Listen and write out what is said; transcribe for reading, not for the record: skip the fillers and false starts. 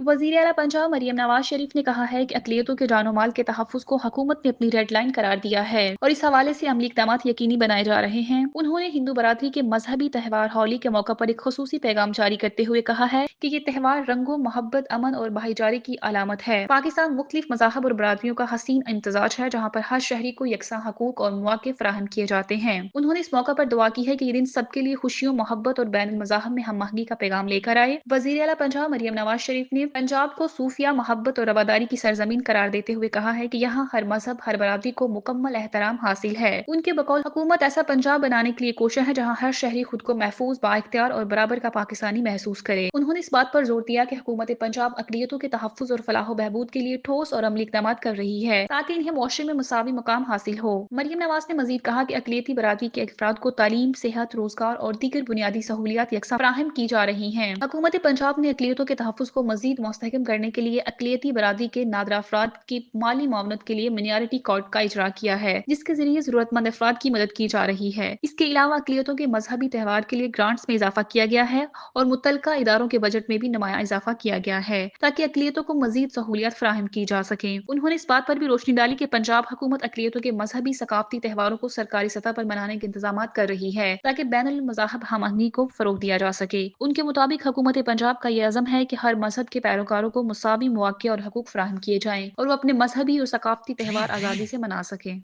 वज़ीर आला पंजाब मरियम नवाज शरीफ ने कहा है कि अक़लियतों के जानो माल के तहफ़्फ़ुज़ को हुकूमत ने अपनी रेड लाइन करार दिया है और इस हवाले से अमली इक़दाम यकीनी बनाए जा रहे हैं। उन्होंने हिंदू बरादरी के मजहबी त्यौहार होली के मौका पर एक ख़ुसूसी पैगाम जारी करते हुए कहा है कि ये त्यौहार रंगों, मोहब्बत, अमन और भाईचारे की अलामत है। पाकिस्तान मुख्तलिफ मज़ाहब और बरादरियों का हसीन इम्तजाज है, जहाँ पर हर शहरी को यकसा हकूक और मौक़े फ़राहम किए जाते हैं। उन्होंने इस मौका पर दुआ की है कि ये दिन सबके लिए खुशियों, मोहब्बत और बैनुल मज़ाहब में हम-आहंगी का पैगाम लेकर आए। वज़ीर आला पंजाब मरियम नवाज शरीफ ने पंजाब को सूफिया, मोहब्बत और रवादारी की सरजमीन करार देते हुए कहा है कि यहाँ हर मजहब, हर बरादरी को मुकम्मल एहतराम हासिल है। उनके बकौल हुकूमत ऐसा पंजाब बनाने के लिए कोशिश है जहाँ हर शहरी खुद को महफूज, बाइख्तियार और बराबर का पाकिस्तानी महसूस करे। उन्होंने इस बात पर जोर दिया कि हुकूमत पंजाब अक़लियतों के तहफ़्फ़ुज़ और फलाह बहबूद के लिए ठोस और अमली इक़दाम कर रही है ताकि इन्हें मुआशरे में मुसावी मुकाम हासिल हो। मरियम नवाज ने मज़ीद कहा कि अक़लियती बरादरी के अफ़राद को तालीम, सेहत, रोजगार और दीगर बुनियादी सहूलियात यकसा फराहम की जा रही हैं। हुकूमत पंजाब ने अक़लियतों के तहफ़्फ़ुज़ को मज़ीद मुस्तहकम करने के लिए अक़लियती बरादरी के नादरा अफ़राद की माली मुआवनत के लिए मिनारिटी कोड का इजरा किया है, जिसके जरिए ज़रूरतमंद अफ़राद की मदद की जा रही है। इसके अलावा अक़लियतों के मजहबी त्यौहार के लिए ग्रांट्स में इजाफा किया गया है और मुतल्लिका इदारों के बजट में भी नुमाया इजाफा किया गया है ताकि अक़लियतों को मज़ीद सहूलियत फराहम की जा सकें। उन्होंने इस बात पर भी रोशनी डाली कि पंजाब हुकूमत अक़लियतों के मजहबी सकाफ़ती त्यौहारों को सरकारी सतह पर मनाने के इंतजाम कर रही है ताकि बैनुल मज़ाहब हम-आहंगी को फ़रोग़ दिया जा सके। उनके मुताबिक हुकूमत पंजाब का ये अज़्म है कि हर मजहब के पैरोकारों को मुसावी मौक़े और हकूक़ फराहम किए जाएँ और वो अपने मजहबी और सकाफ़ती त्यौहार आज़ादी से मना सकें।